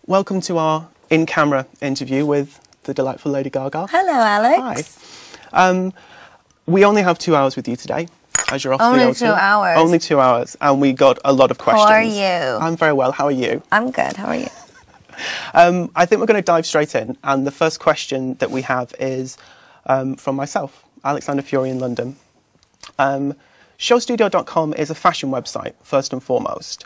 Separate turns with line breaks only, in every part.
Welcome to our in-camera interview with the delightful Lady Gaga.
Hello, Alex.
Hi. We only have 2 hours with you today, as you're off the
Only
O2.
2 hours?
Only 2 hours, and we got a lot of questions.
How are you?
I'm very well. How are you?
I'm good. How are you?
I think we're going to dive straight in, and the first question that we have is from myself, Alexander Fury in London. Showstudio.com is a fashion website, first and foremost.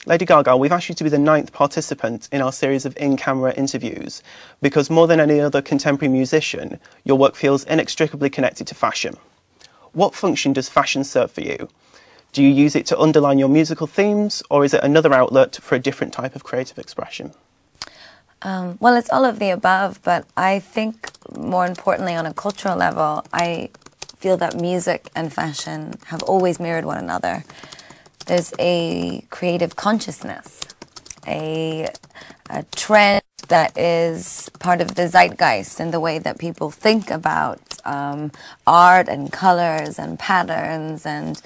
Lady Gaga, we've asked you to be the 9th participant in our series of in-camera interviews because more than any other contemporary musician, your work feels inextricably connected to fashion. What function does fashion serve for you? Do you use it to underline your musical themes, or is it another outlet for a different type of creative expression?
Well, it's all of the above, but I think more importantly on a cultural level, I feel that music and fashion have always mirrored one another. There's a creative consciousness, a trend that is part of the zeitgeist in the way that people think about art and colors and patterns, and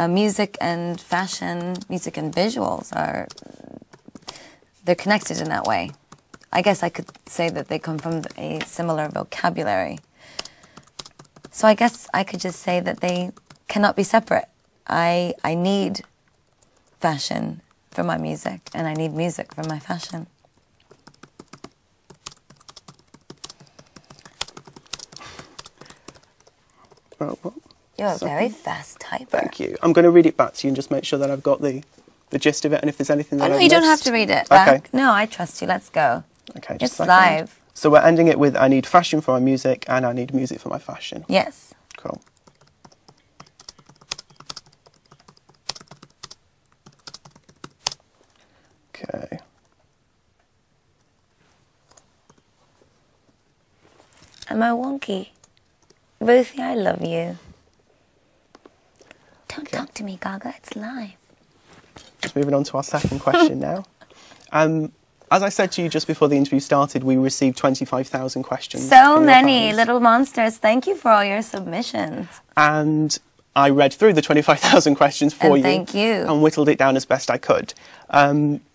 music and fashion, music and visuals they're connected in that way. I guess I could say that they come from a similar vocabulary. So I guess I could just say that they cannot be separate. I need fashion for my music, and I need music for my fashion. You're a very fast typer.
Thank you. I'm going to read it back to you and just make sure that I've got the gist of it, and if there's anything that I've
no,
missed.
you don't have to read it back. No, I trust you. Let's go.
Okay,
it's live.
So we're ending it with I need fashion for my music, and I need music for my fashion.
Yes.
Cool. Okay.
Am I wonky? Ruthie, I love you. Don't talk to me, Gaga. It's live.
Just moving on to our second question now. As I said to you just before the interview started, we received 25,000 questions.
So many little monsters. Thank you for all your submissions.
And I read through the 25,000 questions for you.
Thank you.
And whittled it down as best I could.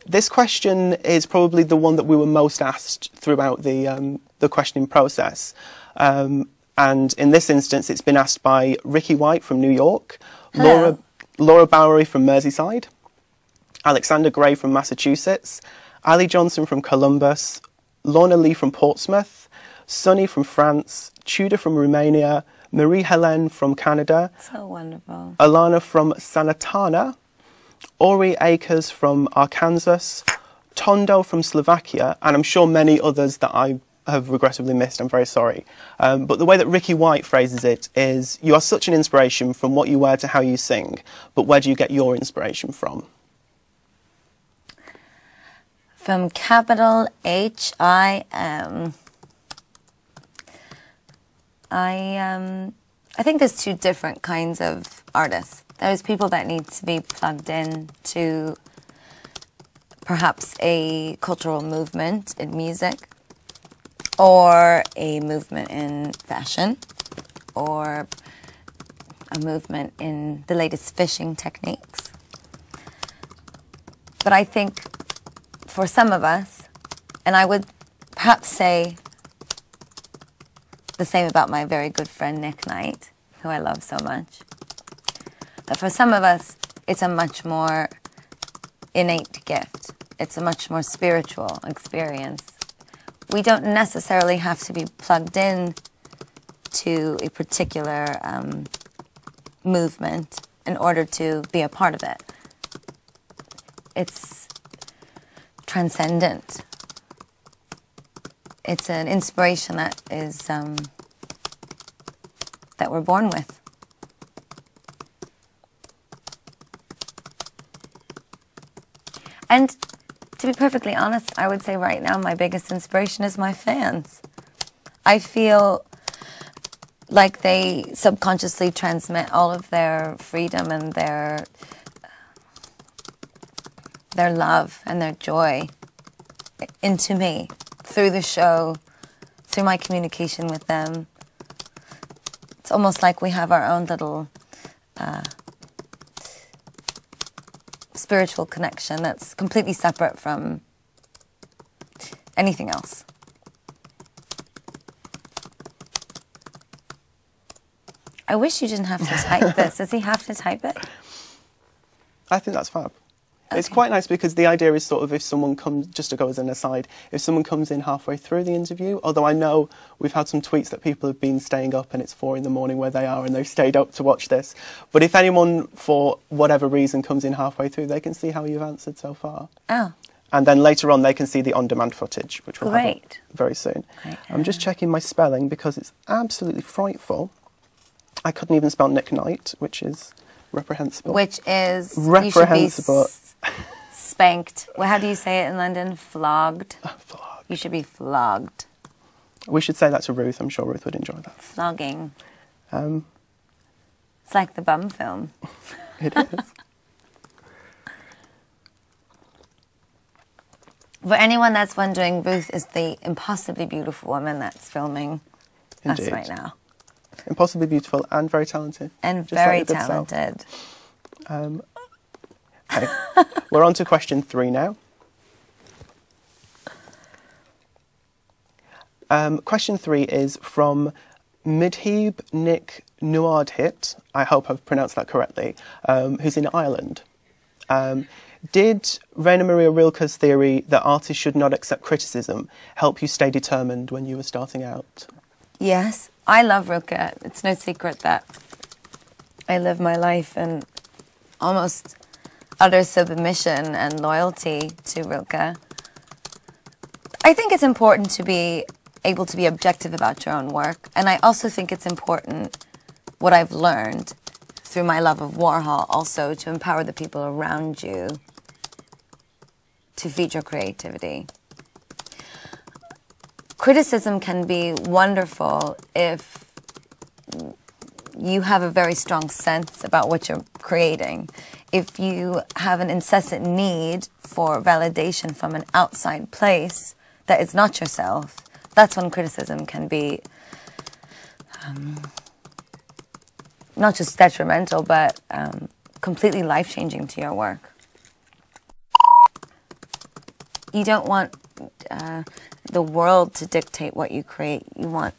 This question is probably the one that we were most asked throughout the questioning process. And in this instance, it's been asked by Ricky White from New York, Laura Bowery from Merseyside, Alexander Gray from Massachusetts, Ali Johnson from Columbus, Lorna Lee from Portsmouth, Sunny from France, Tudor from Romania, Marie-Helene from Canada.
So wonderful.
Alana from Sanatana, Ori Akers from Arkansas, Tondo from Slovakia, and I'm sure many others that I have regrettably missed. I'm very sorry. But the way that Ricky White phrases it is, you are such an inspiration from what you wear to how you sing, but where do you get your inspiration from?
From capital H-I-M. I think there's two different kinds of artists. There's people that need to be plugged in to perhaps a cultural movement in music, or a movement in fashion, or a movement in the latest fishing techniques. But I think for some of us, and I would perhaps say the same about my very good friend Nick Knight, who I love so much, that for some of us, it's a much more innate gift. It's a much more spiritual experience. We don't necessarily have to be plugged in to a particular movement in order to be a part of it. It's transcendent. It's an inspiration that is that we're born with. And to be perfectly honest, I would say right now my biggest inspiration is my fans. I feel like they subconsciously transmit all of their freedom and their love and their joy into me through the show, through my communication with them. It's almost like we have our own little spiritual connection that's completely separate from anything else. I wish you didn't have to type this. Does he have to type it?
I think that's fab.
Okay.
It's quite nice because the idea is sort of if someone comes, just to go as an aside, if someone comes in halfway through the interview, although I know we've had some tweets that people have been staying up and it's 4 a.m. where they are and they've stayed up to watch this. But if anyone, for whatever reason, comes in halfway through, they can see how you've answered so far.
Oh.
And then later on, they can see the on-demand footage, which we'll have very soon.
Great.
I'm just checking my spelling because it's absolutely frightful. I couldn't even spell Nick Knight, which is reprehensible.
Which is
reprehensible.
You should be spanked. Well, how do you say it in London? Flogged.
Flogged.
You should be flogged.
We should say that to Ruth. I'm sure Ruth would enjoy that.
Flogging. It's like the bum film.
It is.
For anyone that's wondering, Ruth is the impossibly beautiful woman that's filming us right now.
Impossibly beautiful and very talented.
And very talented.
Okay. We're on to question 3 now. Question 3 is from Midheeb Nick Nuardhit, I hope I've pronounced that correctly, who's in Ireland. Did Rainer Maria Rilke's theory that artists should not accept criticism help you stay determined when you were starting out?
Yes, I love Rilke. It's no secret that I live my life in almost utter submission and loyalty to Rilke. I think it's important to be able to be objective about your own work, and I also think it's important, what I've learned through my love of Warhol, also to empower the people around you to feed your creativity. Criticism can be wonderful if you have a very strong sense about what you're creating. If you have an incessant need for validation from an outside place that is not yourself, that's when criticism can be not just detrimental, but completely life-changing to your work. You don't want the world to dictate what you create. You want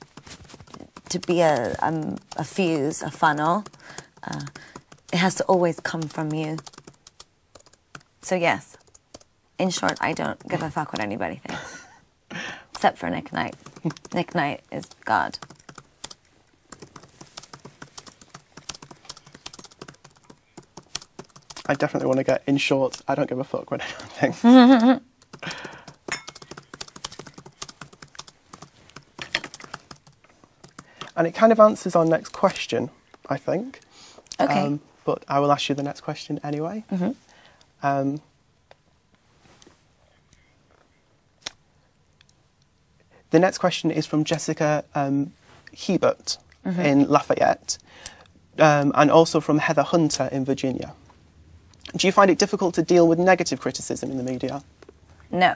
to be a fuse, a funnel. It has to always come from you. So yes, in short, I don't give a fuck what anybody thinks. Except for Nick Knight. Nick Knight is God.
I definitely want to get, in short, I don't give a fuck what anyone thinks. And it kind of answers our next question, I think.
Okay.
But I will ask you the next question anyway.
Mm-hmm.
The next question is from Jessica Hebert in Lafayette, and also from Heather Hunter in Virginia. Do you find it difficult to deal with negative criticism in the media?
No.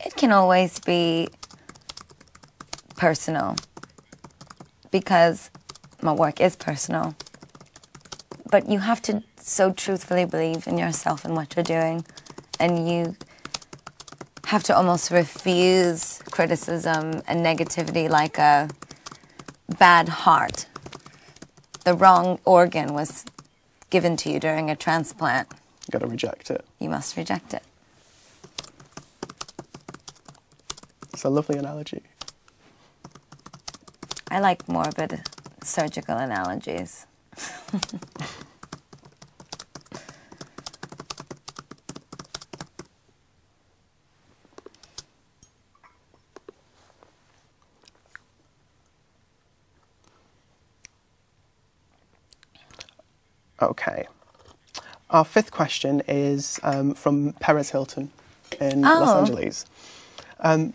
It can always be personal, because my work is personal. But you have to so truthfully believe in yourself and what you're doing, and you have to almost refuse criticism and negativity like a bad heart. The wrong organ was given to you during a transplant.
You've got to reject it.
You must reject it.
It's a lovely analogy.
I like morbid surgical analogies.
Okay. Our 5th question is from Perez Hilton in Los Angeles.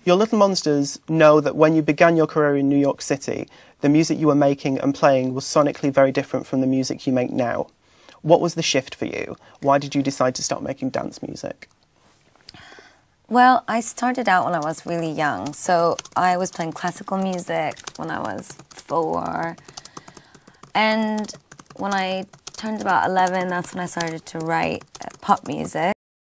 Your Little Monsters know that when you began your career in New York City, the music you were making and playing was sonically very different from the music you make now. What was the shift for you? Why did you decide to start making dance music?
Well, I started out when I was really young. So I was playing classical music when I was 4. And when I turned about 11, that's when I started to write pop music.